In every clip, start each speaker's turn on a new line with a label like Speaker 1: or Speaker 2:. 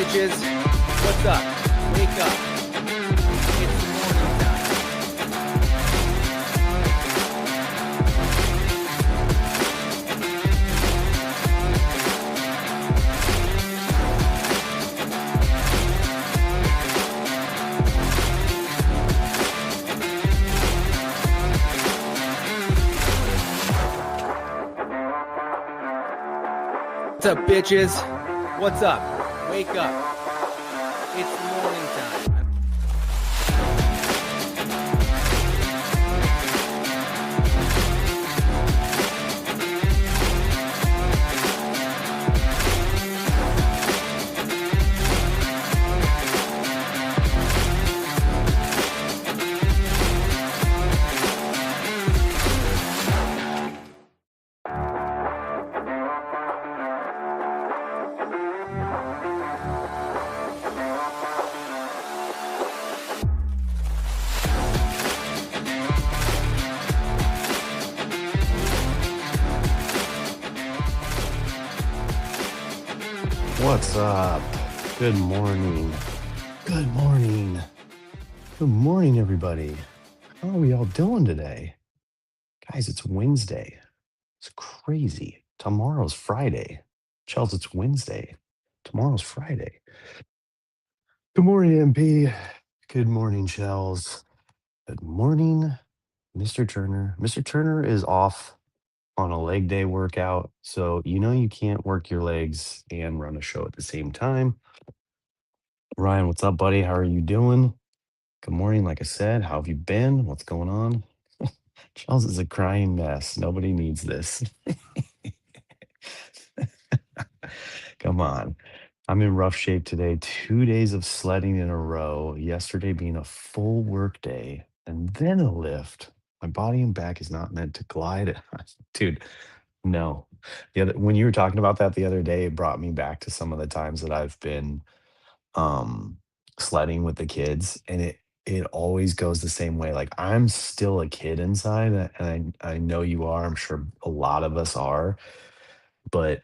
Speaker 1: bitches? What's up? Wake up. It's morning time. What's up, bitches? What's up? Wake up. It's morning time.
Speaker 2: What's up? Good morning. Good morning. Good morning, everybody. How are we all doing today? Guys, it's Wednesday. It's crazy. Tomorrow's Friday. Chels, it's Wednesday. Tomorrow's Friday. Good morning, MP. Good morning, Chels. Good morning, Mr. Turner. Mr. Turner is off on a leg day workout. So, you can't work your legs and run a show at the same time. Ryan, what's up, buddy? How are you doing? Good morning. Like I said, how have you been? What's going on? Charles is a crying mess. Nobody needs this. Come on. I'm in rough shape today. 2 days of sledding in a row. Yesterday being a full work day and then a lift. My body and back is not meant to glide. Dude, no. When you were talking about that the other day, it brought me back to some of the times that I've been um sledding with the kids, and it always goes the same way. Like, I'm still a kid inside, and I know you are. I'm sure a lot of us are, but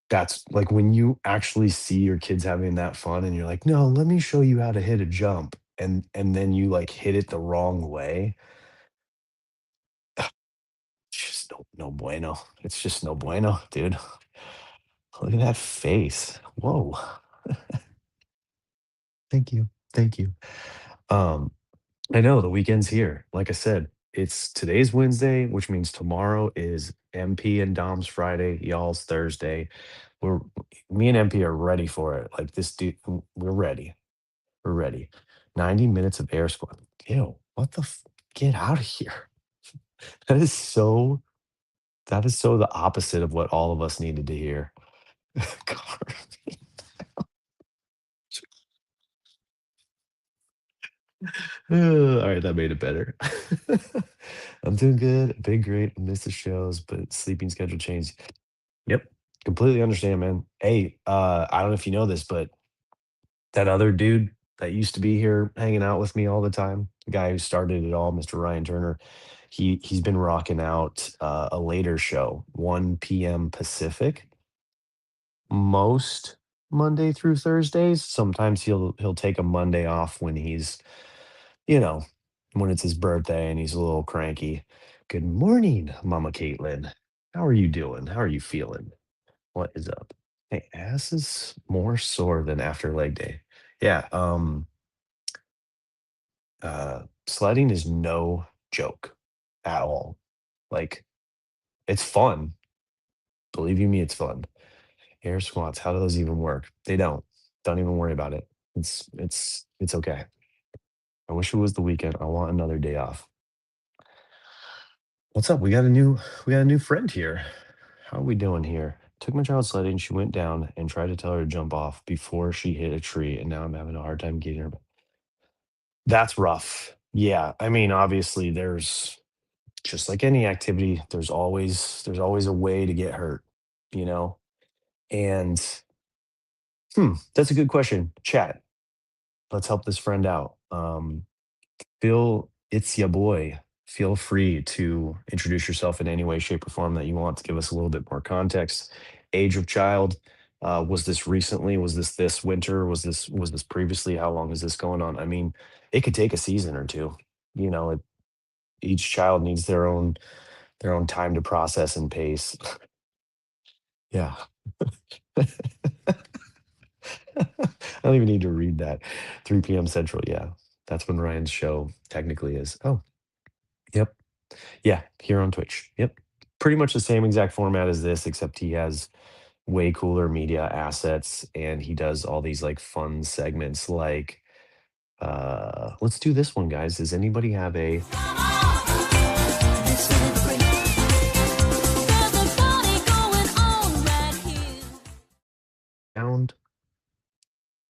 Speaker 2: that's like when you actually see your kids having that fun and you're like, no, let me show you how to hit a jump, and then you like hit it the wrong way. It's just no bueno. It's just no bueno, dude. Look at that face. Whoa. Thank you. Thank you. um I know the weekend's here. Like I said, it's today's Wednesday, which means tomorrow is MP and Dom's Friday, y'all's Thursday. We're Me and MP are ready for it. Like this dude, we're ready. We're ready. 90 minutes of air squat. Ew, what the get out of here. That is so the opposite of what all of us needed to hear. Carving. All right, that made it better. I'm doing good. Been great. I missed the shows, but sleeping schedule changed. Yep. Completely understand, man. Hey, I don't know if you know this, but that other dude that used to be here hanging out with me all the time, the guy who started it all, Mr. Ryan Turner, he's been rocking out a later show, 1 p.m. Pacific, most Monday through Thursdays. Sometimes he'll take a Monday off when he's, you know, when it's his birthday and he's a little cranky. Good morning, Mama Caitlin. How are you doing? How are you feeling? What is up? Hey, ass is more sore than after leg day. Yeah, sledding is no joke at all. Like, it's fun. Believe you me, it's fun. Air squats, how do those even work? They don't. Don't even worry about it. It's okay. I wish it was the weekend. I want another day off. What's up? We got a new friend here. How are we doing here? Took my child sledding. She went down and tried to tell her to jump off before she hit a tree, and now I'm having a hard time getting her. That's rough. Yeah, I mean, obviously, there's just like any activity, there's always a way to get hurt, you know. And that's a good question. Chat. Let's help this friend out. Phil, it's your boy. Feel free to introduce yourself in any way, shape, or form that you want to give us a little bit more context. Age of child, Was this recently? Was this winter? Was this previously? How long is this going on? I mean, it could take a season or two. You know, each child needs their own time to process and pace. Yeah. I don't even need to read that. 3 p.m. Central. Yeah. That's when Ryan's show technically is. Oh, yep. Yeah. Here on Twitch. Yep. Pretty much the same exact format as this, except he has way cooler media assets and he does all these like fun segments like let's do this one, guys. Does anybody have a sound?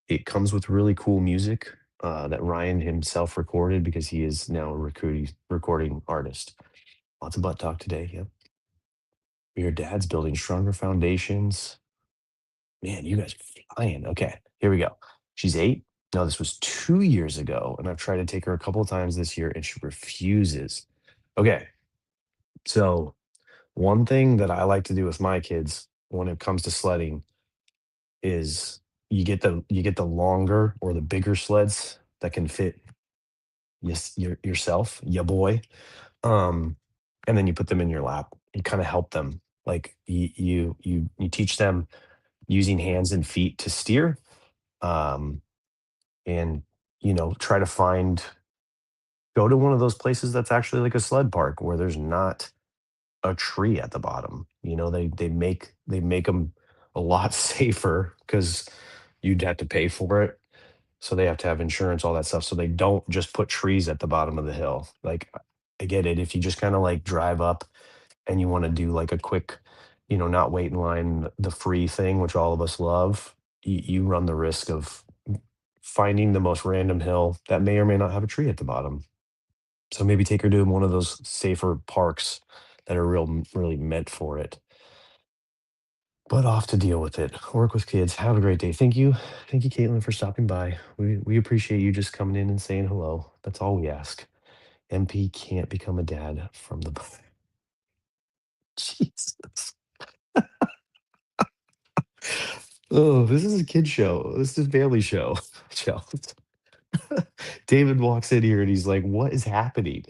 Speaker 2: It comes with really cool music that Ryan himself recorded because he is now a recording artist. Lots of butt talk today. Yep. Your dad's building stronger foundations. Man, you guys are flying. Okay, here we go. She's 8. No, this was 2 years ago, and I've tried to take her a couple of times this year, and she refuses. Okay, so one thing that I like to do with my kids when it comes to sledding is you get the longer or the bigger sleds that can fit yourself, ya boy. Um, and then you put them in your lap. You kind of help them. Like you teach them using hands and feet to steer. Um, and try to go to one of those places that's actually like a sled park where there's not a tree at the bottom. They make them a lot safer because you'd have to pay for it. So they have to have insurance, all that stuff. So they don't just put trees at the bottom of the hill. Like I get it. If you just kind of like drive up and you want to do like a quick, not wait in line, the free thing, which all of us love, you run the risk of finding the most random hill that may or may not have a tree at the bottom. So maybe take her to one of those safer parks that are really meant for it. But off to deal with it. Work with kids. Have a great day. Thank you, Caitlin, for stopping by. We appreciate you just coming in and saying hello. That's all we ask. MP can't become a dad from the. Jesus. Oh, this is a kid show. This is a family show. Chels. David walks in here and he's like, "What is happening?"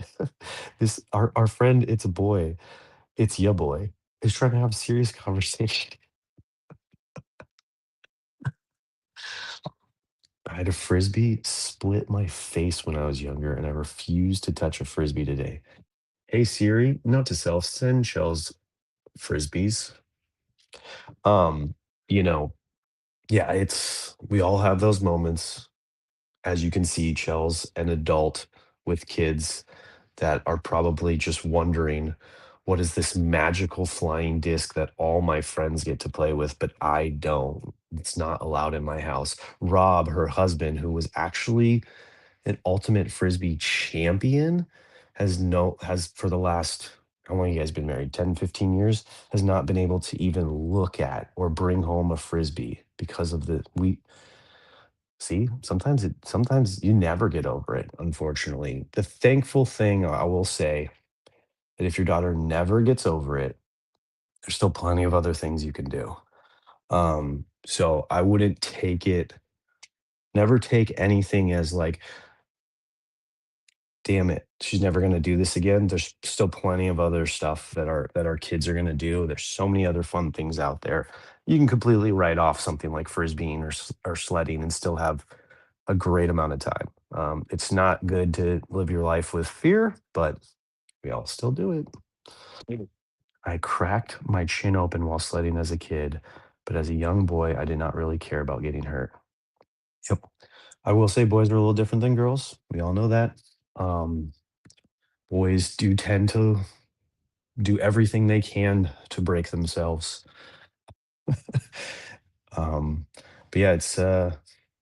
Speaker 2: This our friend, it's a boy. It's ya boy. Is trying to have a serious conversation. I had a frisbee split my face when I was younger, and I refuse to touch a frisbee today. Hey Siri, note to self: send shells frisbees. Um, you know, yeah, it's we all have those moments. As you can see, Chels, an adult with kids that are probably just wondering, what is this magical flying disc that all my friends get to play with, but I don't? It's not allowed in my house. Rob, her husband, who was actually an ultimate frisbee champion, has for the last, how long you guys been married? 10, 15 years, has not been able to even look at or bring home a frisbee because of the we see, sometimes you never get over it, unfortunately. The thankful thing I will say that if your daughter never gets over it, there's still plenty of other things you can do. So I wouldn't never take anything as like, damn it, she's never gonna do this again. There's still plenty of other stuff that our kids are gonna do. There's so many other fun things out there. You can completely write off something like frisbeeing or sledding and still have a great amount of time. It's not good to live your life with fear, but we all still do it. I cracked my chin open while sledding as a kid, but as a young boy, I did not really care about getting hurt. Yep. I will say boys are a little different than girls. We all know that. Um, Boys do tend to do everything they can to break themselves. um, but yeah,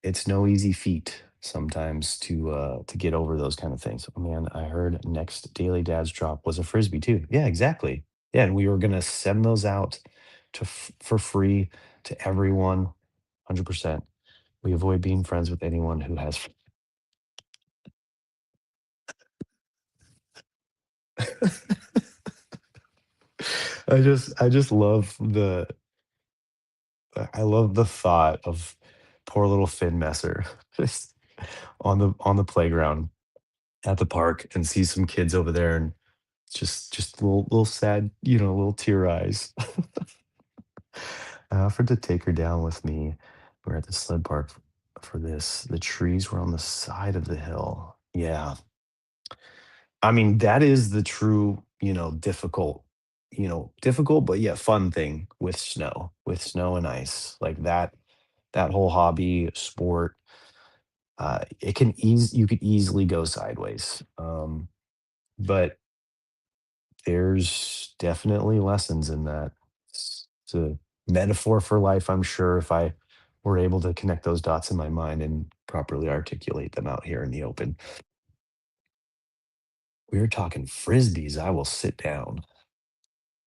Speaker 2: it's no easy feat sometimes to get over those kind of things. Oh, man, I heard next Daily Dad's drop was a frisbee too. Yeah, exactly. Yeah, and we were gonna send those out for free to everyone. 100%. We avoid being friends with anyone who has. I just love I love the thought of poor little Finn Messer just on the playground at the park and see some kids over there and just little sad, little tear eyes. I offered to take her down with me. We're at the sled park for this. The trees were on the side of the hill. Yeah. I mean, that is the true, difficult but yet fun thing with snow and ice. Like that whole hobby sport, you could easily go sideways. But there's definitely lessons in that. It's a metaphor for life, I'm sure, if I were able to connect those dots in my mind and properly articulate them out here in the open. We're talking frisbees. I will sit down.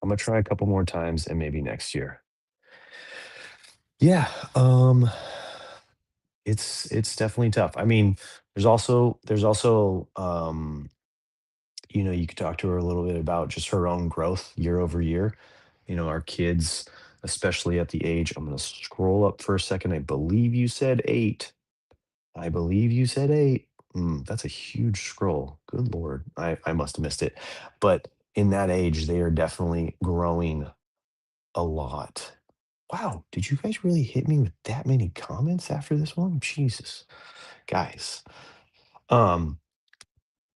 Speaker 2: I'm gonna try a couple more times and maybe next year. Yeah, it's definitely tough. I mean, there's also you could talk to her a little bit about just her own growth year over year. Our kids, especially at the age, I'm going to scroll up for a second. I believe you said 8. I believe you said 8. That's a huge scroll. Good Lord. I must have missed it. But in that age, they are definitely growing a lot. Wow. Did you guys really hit me with that many comments after this one? Jesus. Guys. Um,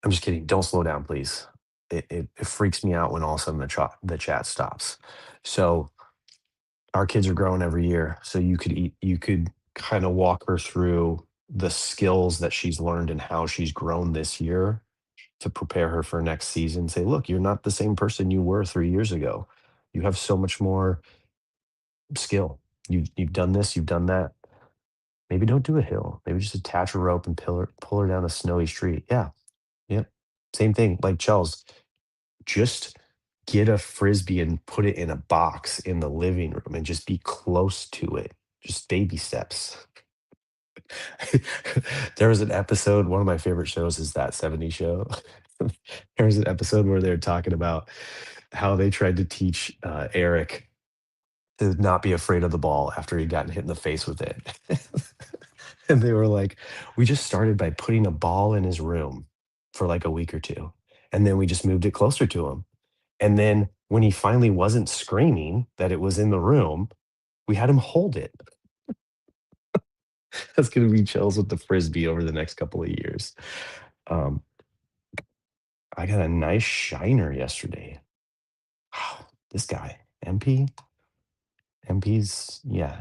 Speaker 2: I'm just kidding. Don't slow down, please. It freaks me out when all of a sudden the chat stops. So our kids are growing every year. So you could kind of walk her through the skills that she's learned and how she's grown this year to prepare her for next season. Say, look, you're not the same person you were 3 years ago. You have so much more skill. You've done this, you've done that. Maybe don't do a hill. Maybe just attach a rope and pull her down a snowy street. Yeah. Yep. Same thing. Like Charles, just get a frisbee and put it in a box in the living room and just be close to it. Just baby steps. There was an episode, one of my favorite shows is That 70s Show. There was an episode where they're talking about how they tried to teach Eric to not be afraid of the ball after he'd gotten hit in the face with it. And they were like, we just started by putting a ball in his room for like a week or two. And then we just moved it closer to him. And then when he finally wasn't screaming that it was in the room, we had him hold it. That's going to be Chills with the frisbee over the next couple of years. Um, I got a nice shiner yesterday. This guy, MP, MP's, yeah.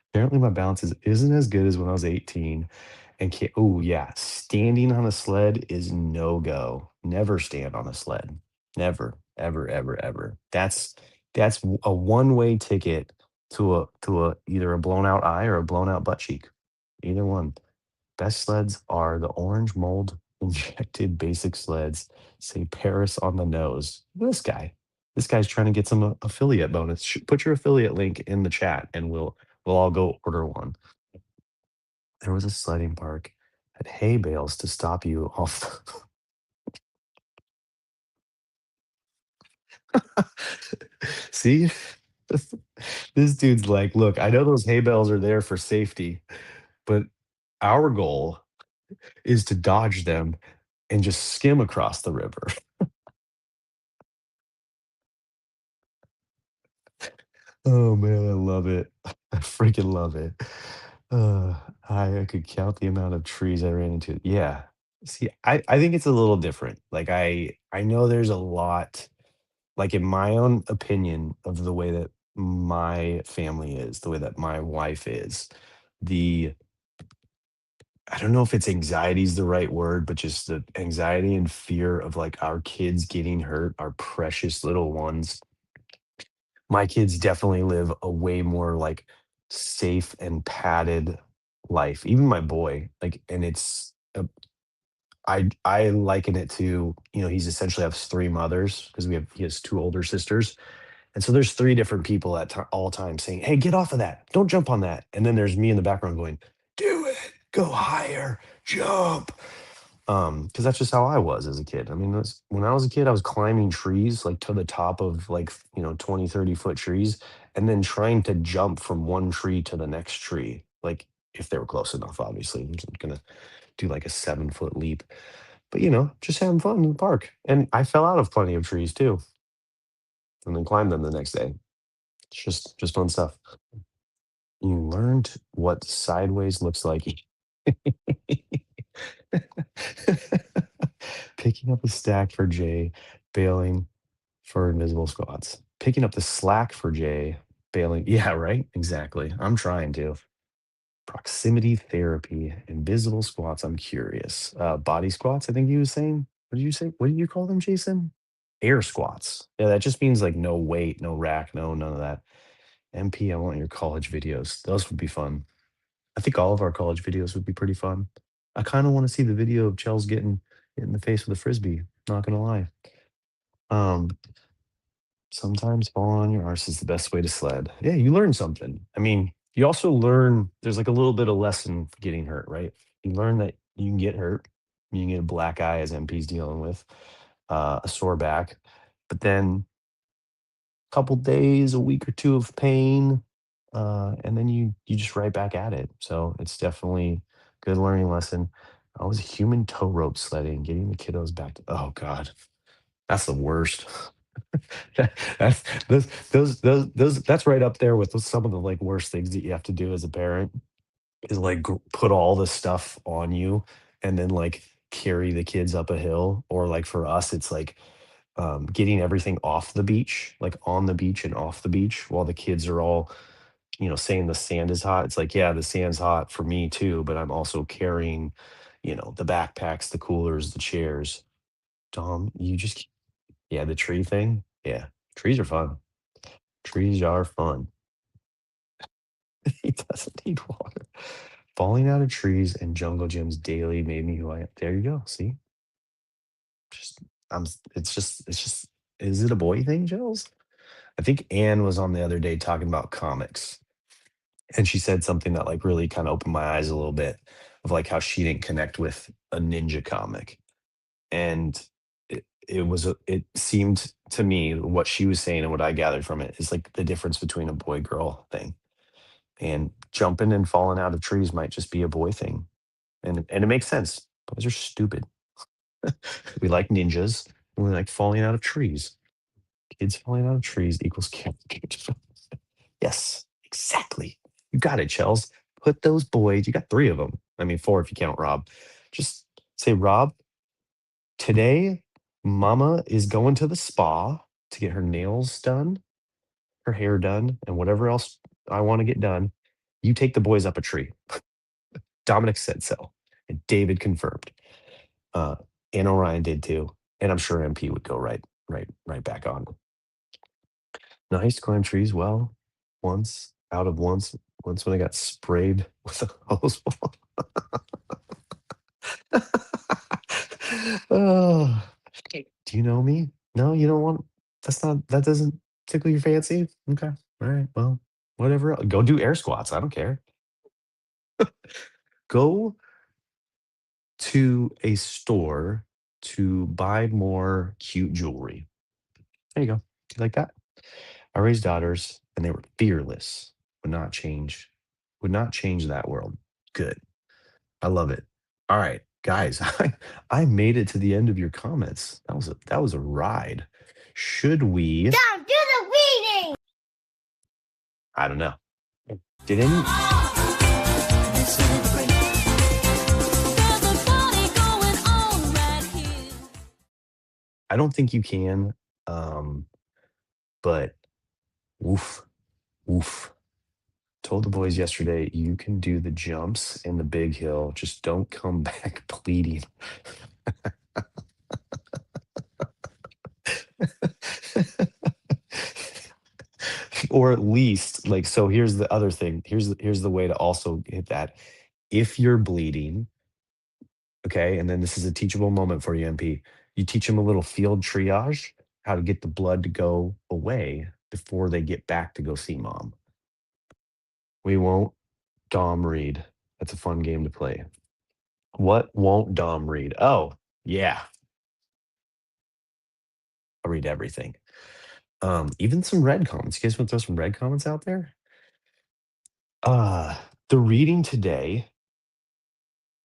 Speaker 2: Apparently, my balance isn't as good as when I was 18. And can't, oh, yeah, standing on a sled is no go. Never stand on a sled. Never, ever, ever, ever. That's a one-way ticket to a either a blown out eye or a blown out butt cheek. Either one. Best sleds are the orange mold injected basic sleds. Say Paris on the nose. This guy. This guy's trying to get some affiliate bonus. Put your affiliate link in the chat and we'll all go order one. There was a sledding park at hay bales to stop you off. See? This dude's like, look, I know those hay bales are there for safety, but our goal is to dodge them and just skim across the river. Oh man, I love it. I freaking love it. Uh, I could count the amount of trees I ran into. Yeah. See, I think it's a little different. Like I know there's a lot, like in my own opinion of the way that my family is, the way that my wife is, the I don't know if it's anxiety is the right word, but just the anxiety and fear of like our kids getting hurt, our precious little ones. My kids definitely live a way more like safe and padded life. Even my boy, like, and I liken it to, he's essentially has three mothers because he has two older sisters. And so there's three different people at all times saying, "Hey, get off of that. Don't jump on that." And then there's me in the background going, "Do it. Go higher. Jump." Because that's just how I was as a kid. I mean, when I was a kid, I was climbing trees like to the top of like, 20, 30-foot trees and then trying to jump from one tree to the next tree. Like if they were close enough, obviously. I'm just gonna do like a 7-foot leap. But just having fun in the park. And I fell out of plenty of trees too, and then climbed them the next day. It's just fun stuff. You learned what sideways looks like. Picking up a stack for Jay, bailing for invisible squats. Picking up the slack for Jay, bailing. Yeah, right. Exactly. I'm trying to. Proximity therapy, invisible squats. I'm curious. Body squats. I think you was saying. What did you say? What did you call them, Jason? Air squats. Yeah, that just means like no weight, no rack, no none of that. MP, I want your college videos. Those would be fun. I think all of our college videos would be pretty fun. I kind of want to see the video of Chels getting hit in the face with a frisbee. Not gonna lie. Um, Sometimes falling on your arse is the best way to sled. Yeah, you learn something. I mean, you also learn there's like a little bit of lesson for getting hurt, right? You learn that you can get hurt. You can get a black eye as MP's dealing with, a sore back, but then couple days, a week or two of pain, and then you just right back at it. So it's definitely a good learning lesson. I was human tow rope sledding, getting the kiddos back to. Oh God, that's the worst. That's those that's right up there with some of the like worst things that you have to do as a parent is like put all the stuff on you and then like carry the kids up a hill, or like for us it's like getting everything off the beach, like on the beach and off the beach, while the kids are all, saying the sand is hot. It's like, yeah, the sand's hot for me too, but I'm also carrying, the backpacks, the coolers, the chairs. Dom, yeah, the tree thing. Yeah, trees are fun. Trees are fun. He doesn't need water. Falling out of trees and jungle gyms daily made me who I am. There you go. See, just it's just. Is it a boy thing, Jules? I think Anne was on the other day talking about comics, and she said something that like really kind of opened my eyes a little bit of like how she didn't connect with a ninja comic. And it seemed to me what she was saying and what I gathered from it is like the difference between a boy girl thing. And jumping and falling out of trees might just be a boy thing. And it makes sense. Boys are stupid. We like ninjas and we like falling out of trees. Kids falling out of trees equals yes, exactly. You got it, Chels. Put those boys, you got three of them. I mean, four if you count Rob. Just say, Rob, today mama is going to the spa to get her nails done, her hair done, and whatever else I want to get done. You take the boys up a tree. Dominic said so. And David confirmed. Uh, and Orion did too. And I'm sure MP would go right back on. Nice climb trees. Well, once when I got sprayed with a hose ball. Oh, do you know me? No, you don't want. That doesn't tickle your fancy. Okay, all right. Well, whatever. Go do air squats. I don't care. Go to a store to buy more cute jewelry. There you go. Do you like that? I raised daughters and they were fearless. Would not change that world. Good. I love it. All right, guys, I made it to the end of your comments. That was a ride. Should we?
Speaker 3: Down to the reading.
Speaker 2: I don't know. Did any? I don't think you can. But woof, woof. Told the boys yesterday you can do the jumps in the big hill. Just don't come back bleeding. Or at least like, so here's the other thing. Here's the way to also hit that. If you're bleeding, okay, and then this is a teachable moment for you, MP. You teach them a little field triage, how to get the blood to go away before they get back to go see mom. We won't Dom read. That's a fun game to play. What won't Dom read? Oh, yeah, I'll read everything. Even some red comments. You guys want to throw some red comments out there? Uh, the reading today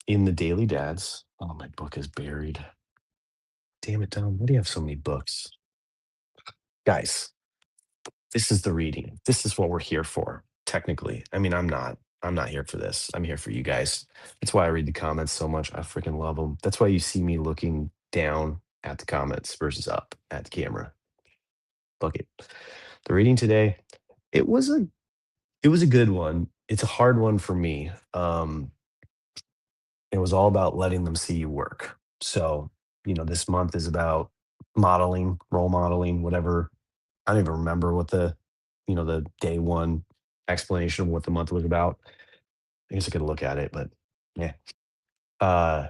Speaker 2: in the Daily Dads. Oh, my book is buried. Damn it, Dom. Why do you have so many books? Guys, this is the reading. This is what we're here for, technically. I mean, I'm not here for this. I'm here for you guys. That's why I read the comments so much. I freaking love them. That's why you see me looking down at the comments versus up at the camera. Look it. The reading today, it was a it was a good one. It's a hard one for me. It was all about letting them see you work. So, this month is about modeling, role modeling, whatever. I don't even remember what the day one explanation of what the month was about. I guess I could look at it, but yeah. Uh,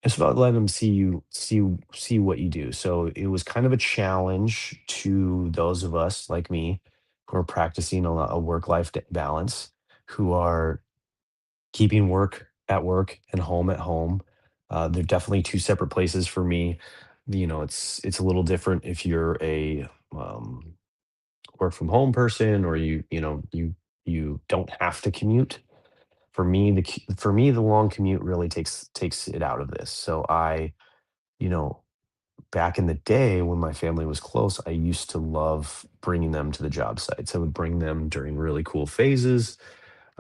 Speaker 2: it's about letting them see what you do. So it was kind of a challenge to those of us like me who are practicing a work life balance, who are keeping work at work and home at home. They're definitely two separate places for me. It's a little different if you're a work from home person, or you don't have to commute. For me the long commute really takes it out of this. So you know back in the day when my family was close, I used to love bringing them to the job sites. I would bring them during really cool phases.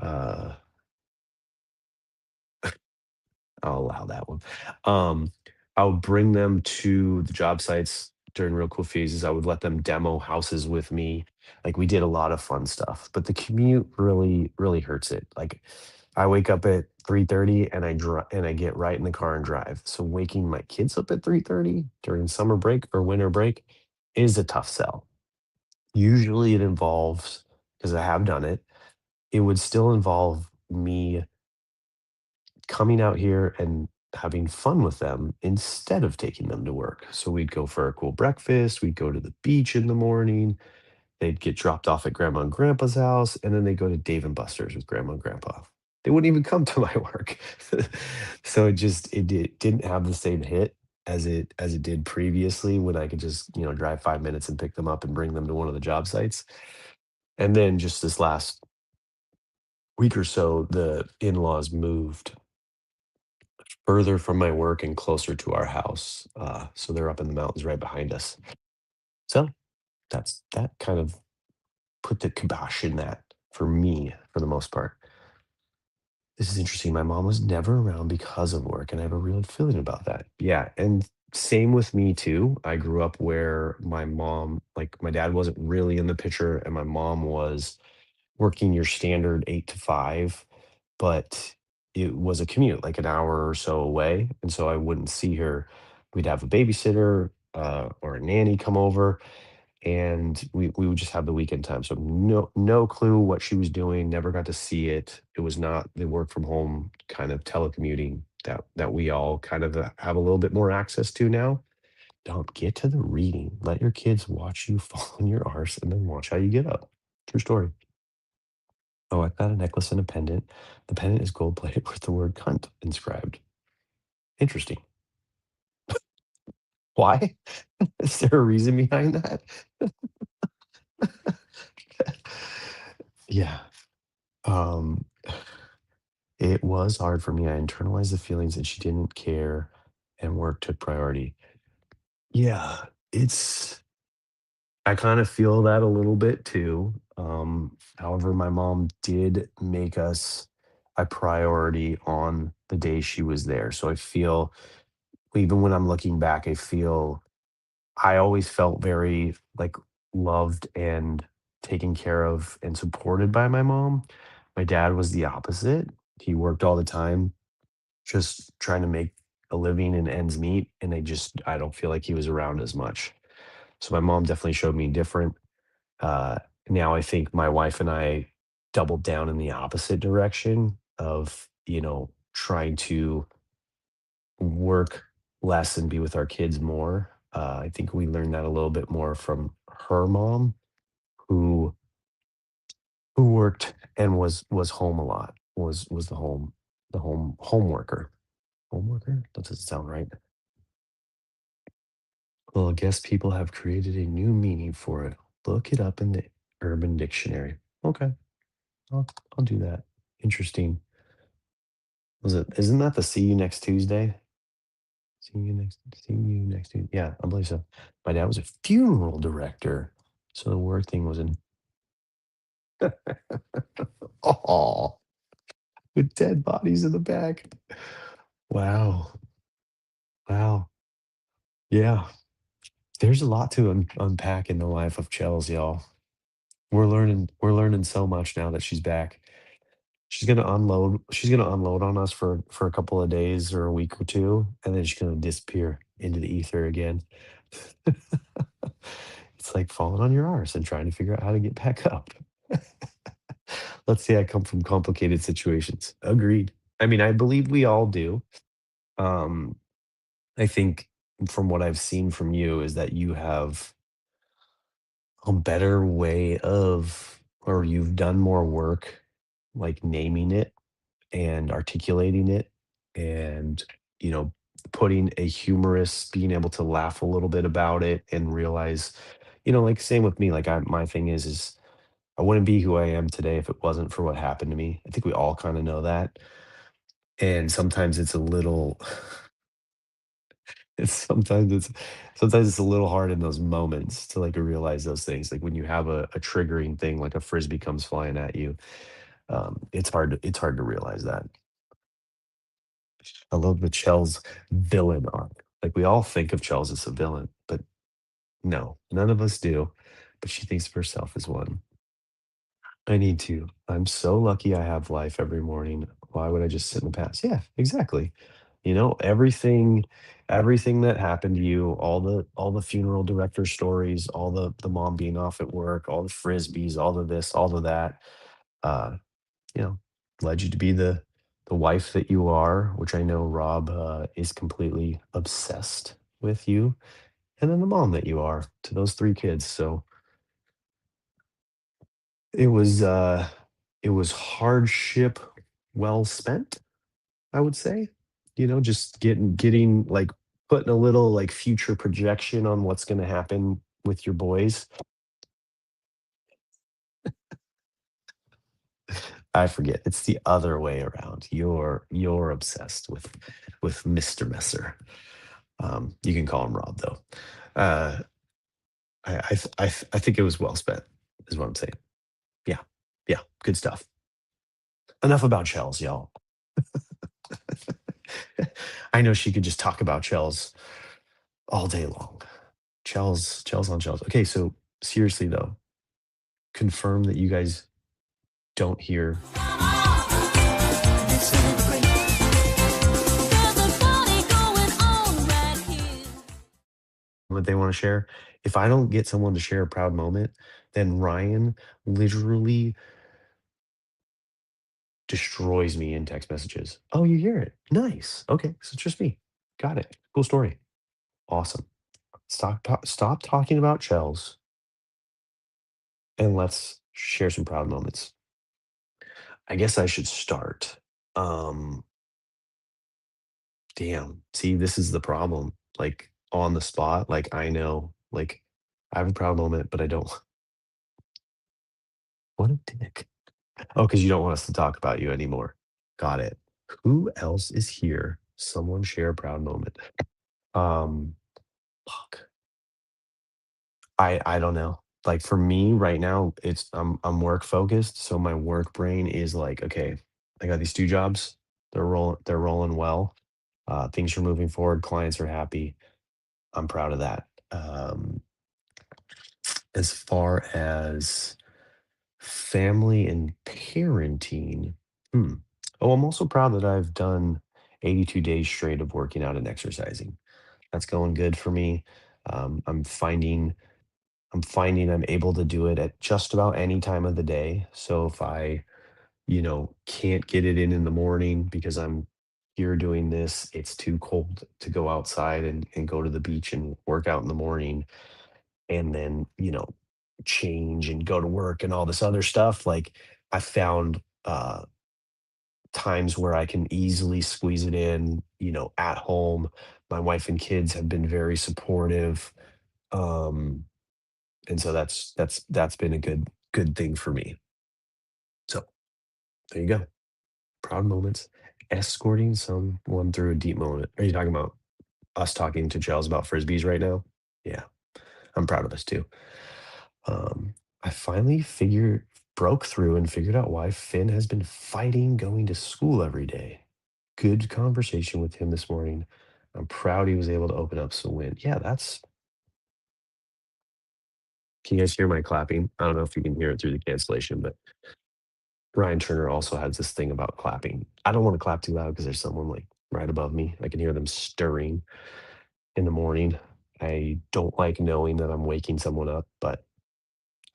Speaker 2: uh I'll allow that one. Um, I would bring them to the job sites during real cool phases. I would let them demo houses with me. Like, we did a lot of fun stuff, but the commute really, really hurts it. Like, I wake up at 3:30 and I get right in the car and drive. So waking my kids up at 3:30 during summer break or winter break is a tough sell. Usually it involves, because I have done it, it would still involve me coming out here and having fun with them instead of taking them to work. So we'd go for a cool breakfast, we'd go to the beach in the morning, they'd get dropped off at grandma and grandpa's house, and then they go to Dave and Buster's with grandma and grandpa. They wouldn't even come to my work. So it didn't have the same hit as it did previously, when I could just, drive 5 minutes and pick them up and bring them to one of the job sites. And then just this last week or so, the in-laws moved further from my work and closer to our house. So they're up in the mountains right behind us. So that kind of put the kibosh in that for me for the most part. This is interesting. My mom was never around because of work, and I have a real feeling about that. Yeah, and same with me too. I grew up where my dad wasn't really in the picture, and my mom was working your standard 8 to 5, but it was a commute, like an hour or so away, and so I wouldn't see her. We'd have a babysitter, or a nanny come over, and we would just have the weekend time. So no clue what she was doing, never got to see it. It was not the work from home kind of telecommuting that we all kind of, have a little bit more access to now. Don't get to the reading. Let your kids watch you fall on your arse and then watch how you get up. True story. Oh, I've got a necklace and a pendant. The pendant is gold plated with the word cunt inscribed. Interesting. Why? Is there a reason behind that? Yeah. Um, it was hard for me. I internalized the feelings that she didn't care and work took priority. Yeah, it's I kind of feel that a little bit too. However, my mom did make us a priority on the day she was there. So I feel, even when I'm looking back, I always felt very, like, loved and taken care of and supported by my mom. My dad was the opposite. He worked all the time, just trying to make a living and ends meet, and I don't feel like he was around as much. So my mom definitely showed me different. Uh, Now I think my wife and I doubled down in the opposite direction of, trying to work less and be with our kids more. I think we learned that a little bit more from her mom, who worked and was home a lot, was the home worker. Homeworker? That doesn't sound right. Well, I guess people have created a new meaning for it. Look it up in the Urban Dictionary. Okay, I'll, I'll do that. Interesting. Was it? Isn't that the see you next Tuesday? See you next Tuesday. Yeah, I believe so. My dad was a funeral director, so the work thing was in. Oh, with dead bodies in the back. Wow, wow. Yeah, there's a lot to unpack in the life of Chels, y'all. We're learning so much now that she's back. She's gonna unload on us for a couple of days or a week or two, and then she's gonna disappear into the ether again. It's like falling on your arse and trying to figure out how to get back up. Let's say I come from complicated situations. Agreed. I mean, I believe we all do. Um, I think from what I've seen from you is that you have a better way of, or you've done more work like naming it and articulating it and, you know, putting a humorous, being able to laugh a little bit about it and realize, like same with me. Like my thing is I wouldn't be who I am today if it wasn't for what happened to me. I think we all kind of know that. And sometimes it's a little it's sometimes it's a little hard in those moments to like realize those things. Like when you have a triggering thing like a frisbee comes flying at you, it's hard to realize that. I love the Chell's villain arc. Like we all think of Chell's as a villain, but no, none of us do. But she thinks of herself as one. I need to. I'm so lucky I have life every morning. Why would I just sit in the past? Yeah, exactly. Everything that happened to you, all the funeral director stories, all the mom being off at work, all the frisbees, all of this, all of that, uh, you know, led you to be the wife that you are, which I know Rob is completely obsessed with you, and then the mom that you are to those three kids. So it was uh it was hardship well spent, I would say. Just getting like putting a little like future projection on what's going to happen with your boys. I forget. It's the other way around. You're obsessed with Mr. Messer. You can call him Rob though. Uh, I think it was well spent, is what I'm saying. Yeah, yeah, good stuff. Enough about shells, y'all. I know she could just talk about shells all day long. Shells on shells. Okay, so seriously though, confirm that you guys don't hear what they want to share. If I don't get someone to share a proud moment, then Ryan literally destroys me in text messages. Oh, you hear it? Nice. Okay, so it's just me. Got it. Cool story. Awesome. Stop talking about shells and let's share some proud moments. I guess I should start. Um, Damn. See, this is the problem. Like on the spot, like I know, like I have a proud moment, but I don't. What a dick. Oh, because you don't want us to talk about you anymore. Got it. Who else is here? Someone share a proud moment. Um, Fuck. I don't know. Like for me right now, I'm work focused, so my work brain is like, okay, I got these two jobs. They're rolling well. Things are moving forward. Clients are happy. I'm proud of that. As far as family and parenting, hmm. Oh, I'm also proud that I've done 82 days straight of working out and exercising. That's going good for me. Um, I'm finding I'm finding I'm able to do it at just about any time of the day. So if I, can't get it in the morning because I'm here doing this, it's too cold to go outside and go to the beach and work out in the morning and then, change and go to work and all this other stuff. Like I found times where I can easily squeeze it in, at home. My wife and kids have been very supportive. Um, and so that's been a good thing for me. So there you go. Proud moments. Escorting someone through a deep moment. Are you talking about us talking to Chels about frisbees right now? Yeah, I'm proud of us too. I finally figured broke through and figured out why Finn has been fighting going to school every day. Good conversation with him this morning. I'm proud he was able to open up some wind. Yeah, that's can you guys hear my clapping? I don't know if you can hear it through the cancellation, but Ryan Turner also has this thing about clapping. I don't want to clap too loud because there's someone like right above me. I can hear them stirring in the morning. I don't like knowing that I'm waking someone up, but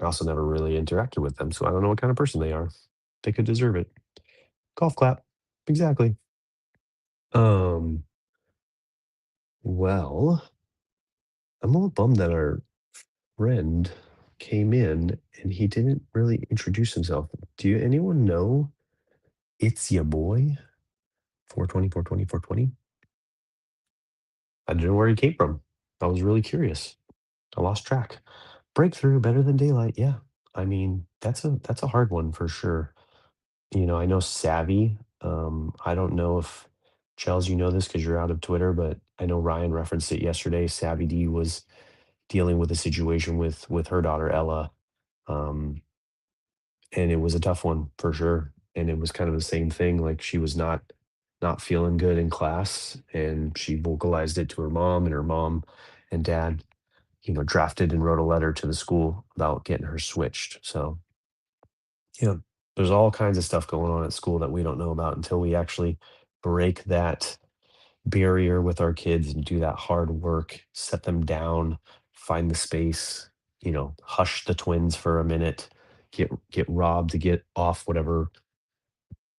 Speaker 2: I also never really interacted with them, so I don't know what kind of person they are. They could deserve it. Golf clap. Exactly. Um, well, I'm a little bummed that our friend came in and he didn't really introduce himself. Do you anyone know it's your boy? 420, 420, 420. I didn't know where he came from. I was really curious. I lost track. Breakthrough better than daylight. Yeah. I mean, that's a hard one for sure. I know Savvy. I don't know if Chels, you know this because you're out of Twitter, but I know Ryan referenced it yesterday. Savvy D was dealing with a situation with her daughter Ella, um, and it was a tough one for sure. And it was kind of the same thing. Like she was not feeling good in class, and she vocalized it to her mom, and her mom and dad, drafted and wrote a letter to the school about getting her switched. So yeah, there's all kinds of stuff going on at school that we don't know about until we actually break that barrier with our kids and do that hard work, set them down, find the space, hush the twins for a minute, get Rob to get off whatever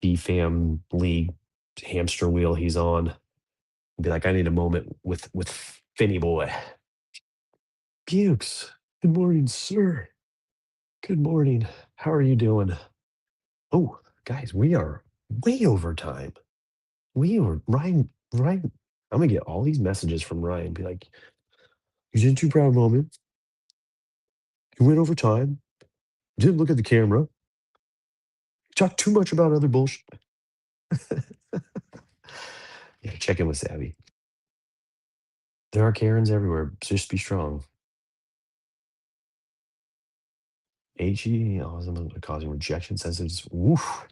Speaker 2: BFAM league hamster wheel he's on. Be like, I need a moment with Finny boy. Bukes. Good morning, sir. Good morning. How are you doing? Oh, guys, we are way over time. We were Ryan. I'm gonna get all these messages from Ryan. Be like, you didn't too proud moment. You went over time. You didn't look at the camera. You talked too much about other bullshit. Yeah, check in with Savvy. There are Karens everywhere. Just be strong. HE causing rejection sensitive. Woof.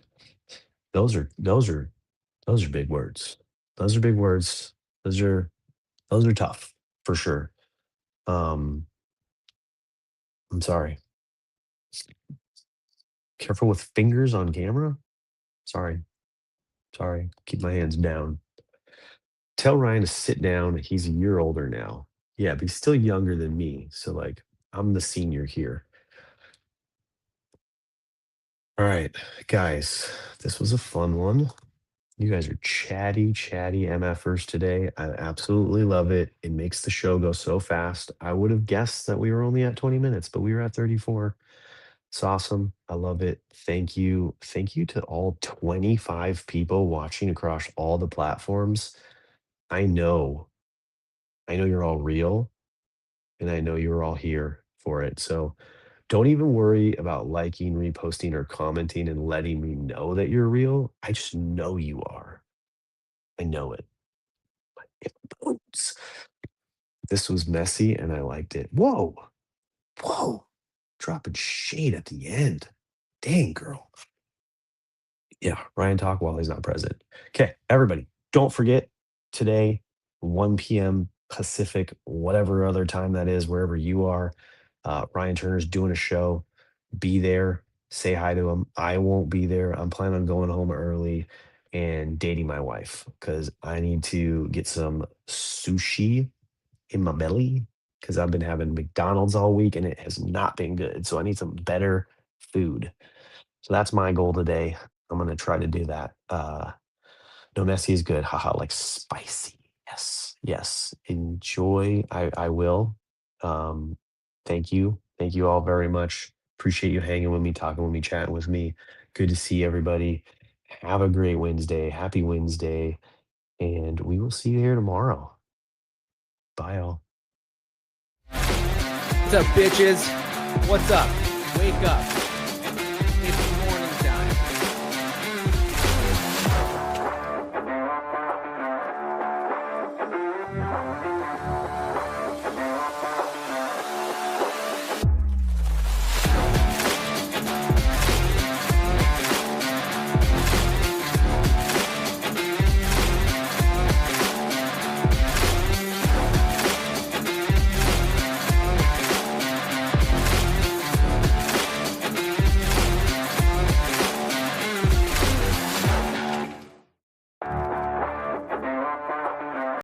Speaker 2: Those are big words. Those are big words. Those are those are tough for sure. Um, I'm sorry. Careful with fingers on camera. Sorry. Sorry. Keep my hands down. Tell Ryan to sit down. He's a year older now. Yeah, but he's still younger than me. So like I'm the senior here. All right, guys. This was a fun one. You guys are chatty MFers today. I absolutely love it. It makes the show go so fast. I would have guessed that we were only at 20 minutes, but we were at 34. It's awesome. I love it. Thank you. Thank you to all 25 people watching across all the platforms. I know, I know you're all real and I know you're all here for it. So don't even worry about liking, reposting, or commenting and letting me know that you're real. I just know you are. I know it. Oops. This was messy and I liked it. Whoa. Whoa. Dropping shade at the end. Dang, girl. Yeah, Ryan talk while he's not present. Okay, everybody, don't forget today, 1 p.m. Pacific, whatever other time that is, wherever you are. Ryan Turner's doing a show. Be there, say hi to him. I won't be there. I'm planning on going home early and dating my wife because I need to get some sushi in my belly because I've been having McDonald's all week and it has not been good. So I need some better food. So that's my goal today. I'm gonna try to do that. No messy is good. Haha, like spicy. Yes, yes. Enjoy. I will. Um, thank you. Thank you all very much. Appreciate you hanging with me, talking with me, chatting with me. Good to see everybody. Have a great Wednesday. Happy Wednesday. And we will see you here tomorrow. Bye, all.
Speaker 1: What's up, bitches? What's up? Wake up.